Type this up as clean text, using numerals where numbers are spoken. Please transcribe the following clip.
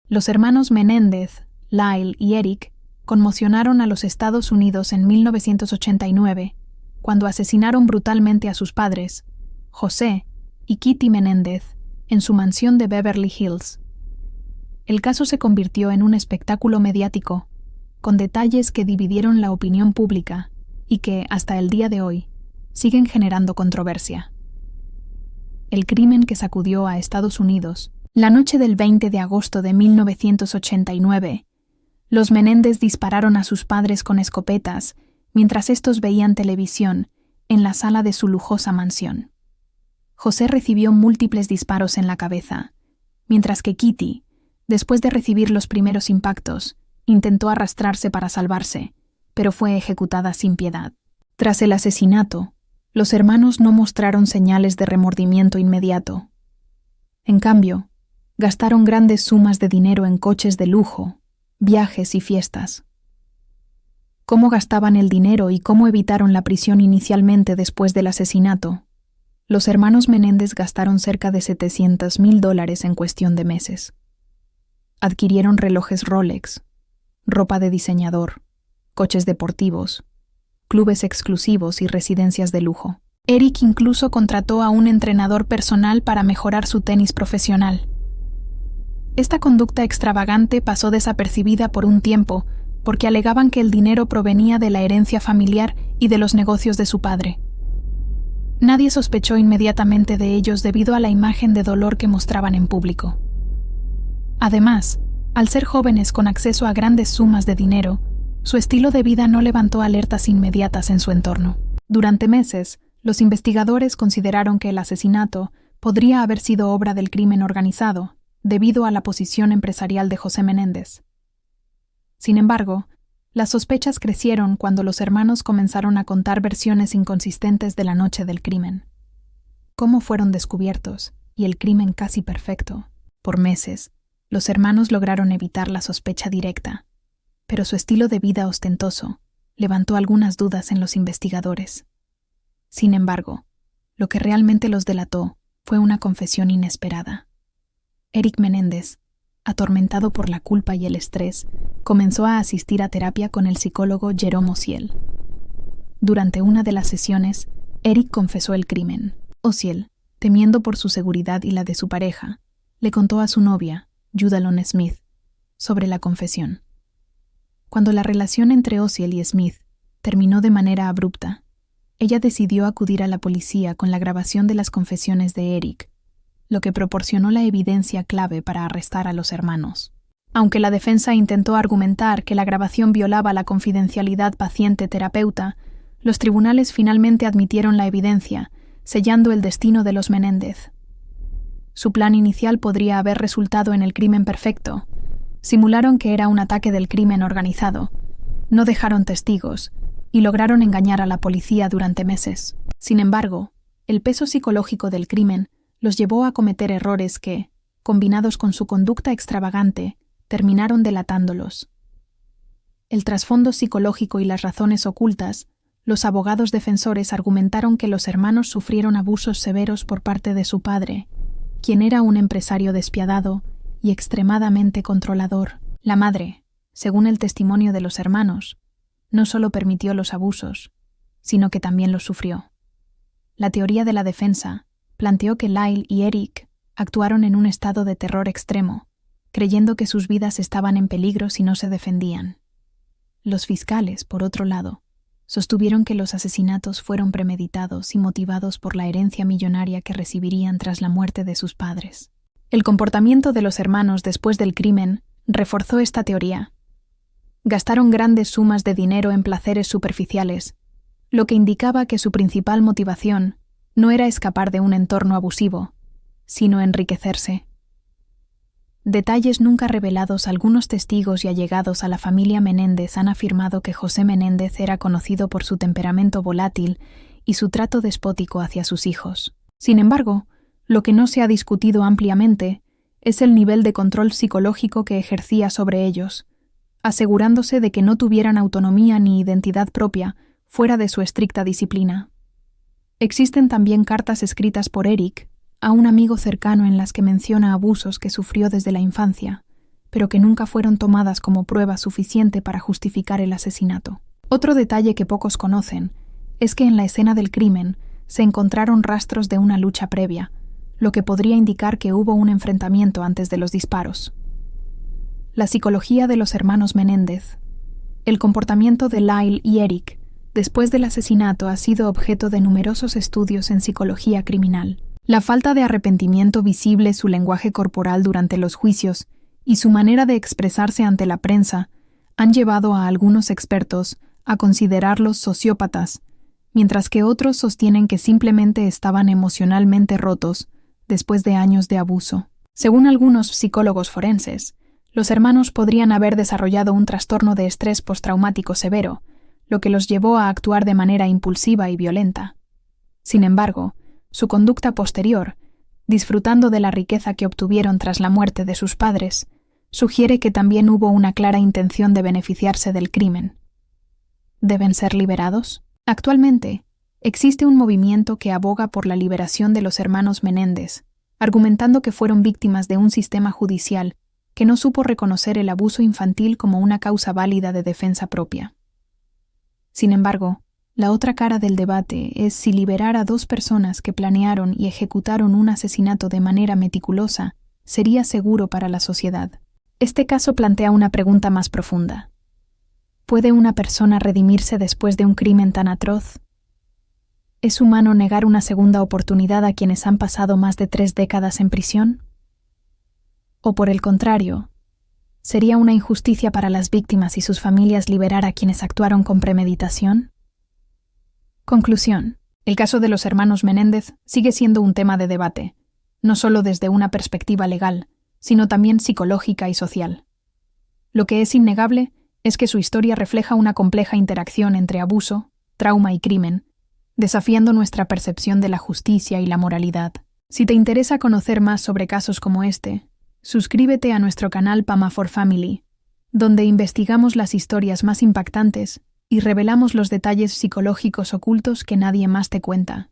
Los hermanos Menéndez, Lyle y Eric conmocionaron a los Estados Unidos en 1989, cuando asesinaron brutalmente a sus padres, José y Kitty Menéndez, en su mansión de Beverly Hills. El caso se convirtió en un espectáculo mediático, con detalles que dividieron la opinión pública y que, hasta el día de hoy, siguen generando controversia. El crimen que sacudió a Estados Unidos. La noche del 20 de agosto de 1989, los Menéndez dispararon a sus padres con escopetas mientras estos veían televisión en la sala de su lujosa mansión. José recibió múltiples disparos en la cabeza, mientras que Kitty, después de recibir los primeros impactos, intentó arrastrarse para salvarse, pero fue ejecutada sin piedad. Tras el asesinato, los hermanos no mostraron señales de remordimiento inmediato. En cambio, gastaron grandes sumas de dinero en coches de lujo, viajes y fiestas. ¿Cómo gastaban el dinero y cómo evitaron la prisión inicialmente después del asesinato? Los hermanos Menéndez gastaron cerca de $700,000 en cuestión de meses. Adquirieron relojes Rolex, ropa de diseñador, coches deportivos, clubes exclusivos y residencias de lujo. Eric incluso contrató a un entrenador personal para mejorar su tenis profesional. Esta conducta extravagante pasó desapercibida por un tiempo porque alegaban que el dinero provenía de la herencia familiar y de los negocios de su padre. Nadie sospechó inmediatamente de ellos debido a la imagen de dolor que mostraban en público. Además, al ser jóvenes con acceso a grandes sumas de dinero, su estilo de vida no levantó alertas inmediatas en su entorno. Durante meses, los investigadores consideraron que el asesinato podría haber sido obra del crimen organizado, debido a la posición empresarial de José Menéndez. Sin embargo, las sospechas crecieron cuando los hermanos comenzaron a contar versiones inconsistentes de la noche del crimen. ¿Cómo fueron descubiertos? Y el crimen casi perfecto. Por meses, los hermanos lograron evitar la sospecha directa, pero su estilo de vida ostentoso levantó algunas dudas en los investigadores. Sin embargo, lo que realmente los delató fue una confesión inesperada. Eric Menéndez, atormentado por la culpa y el estrés, comenzó a asistir a terapia con el psicólogo Jerome Osiel. Durante una de las sesiones, Eric confesó el crimen. Osiel, temiendo por su seguridad y la de su pareja, le contó a su novia, Judalon Smith, sobre la confesión. Cuando la relación entre Osiel y Smith terminó de manera abrupta, ella decidió acudir a la policía con la grabación de las confesiones de Eric, lo que proporcionó la evidencia clave para arrestar a los hermanos. Aunque la defensa intentó argumentar que la grabación violaba la confidencialidad paciente-terapeuta, los tribunales finalmente admitieron la evidencia, sellando el destino de los Menéndez. Su plan inicial podría haber resultado en el crimen perfecto. Simularon que era un ataque del crimen organizado, no dejaron testigos y lograron engañar a la policía durante meses. Sin embargo, el peso psicológico del crimen los llevó a cometer errores que, combinados con su conducta extravagante, terminaron delatándolos. El trasfondo psicológico y las razones ocultas, los abogados defensores argumentaron que los hermanos sufrieron abusos severos por parte de su padre, quien era un empresario despiadado y extremadamente controlador. La madre, según el testimonio de los hermanos, no solo permitió los abusos, sino que también los sufrió. La teoría de la defensa planteó que Lyle y Eric actuaron en un estado de terror extremo, creyendo que sus vidas estaban en peligro si no se defendían. Los fiscales, por otro lado, sostuvieron que los asesinatos fueron premeditados y motivados por la herencia millonaria que recibirían tras la muerte de sus padres. El comportamiento de los hermanos después del crimen reforzó esta teoría. Gastaron grandes sumas de dinero en placeres superficiales, lo que indicaba que su principal motivación no era escapar de un entorno abusivo, sino enriquecerse. Detalles nunca revelados a algunos testigos y allegados a la familia Menéndez han afirmado que José Menéndez era conocido por su temperamento volátil y su trato despótico hacia sus hijos. Sin embargo, lo que no se ha discutido ampliamente es el nivel de control psicológico que ejercía sobre ellos, asegurándose de que no tuvieran autonomía ni identidad propia fuera de su estricta disciplina. Existen también cartas escritas por Eric a un amigo cercano en las que menciona abusos que sufrió desde la infancia, pero que nunca fueron tomadas como prueba suficiente para justificar el asesinato. Otro detalle que pocos conocen es que en la escena del crimen se encontraron rastros de una lucha previa, lo que podría indicar que hubo un enfrentamiento antes de los disparos. La psicología de los hermanos Menéndez. El comportamiento de Lyle y Eric después del asesinato ha sido objeto de numerosos estudios en psicología criminal. La falta de arrepentimiento visible, su lenguaje corporal durante los juicios y su manera de expresarse ante la prensa han llevado a algunos expertos a considerarlos sociópatas, mientras que otros sostienen que simplemente estaban emocionalmente rotos después de años de abuso. Según algunos psicólogos forenses, los hermanos podrían haber desarrollado un trastorno de estrés postraumático severo, lo que los llevó a actuar de manera impulsiva y violenta. Sin embargo, su conducta posterior, disfrutando de la riqueza que obtuvieron tras la muerte de sus padres, sugiere que también hubo una clara intención de beneficiarse del crimen. ¿Deben ser liberados? Actualmente, existe un movimiento que aboga por la liberación de los hermanos Menéndez, argumentando que fueron víctimas de un sistema judicial que no supo reconocer el abuso infantil como una causa válida de defensa propia. Sin embargo, la otra cara del debate es si liberar a dos personas que planearon y ejecutaron un asesinato de manera meticulosa sería seguro para la sociedad. Este caso plantea una pregunta más profunda. ¿Puede una persona redimirse después de un crimen tan atroz? ¿Es humano negar una segunda oportunidad a quienes han pasado más de 3 décadas en prisión? ¿O por el contrario, sería una injusticia para las víctimas y sus familias liberar a quienes actuaron con premeditación? Conclusión. El caso de los hermanos Menéndez sigue siendo un tema de debate, no solo desde una perspectiva legal, sino también psicológica y social. Lo que es innegable es que su historia refleja una compleja interacción entre abuso, trauma y crimen, desafiando nuestra percepción de la justicia y la moralidad. Si te interesa conocer más sobre casos como este, suscríbete a nuestro canal Pama for Family, donde investigamos las historias más impactantes y revelamos los detalles psicológicos ocultos que nadie más te cuenta.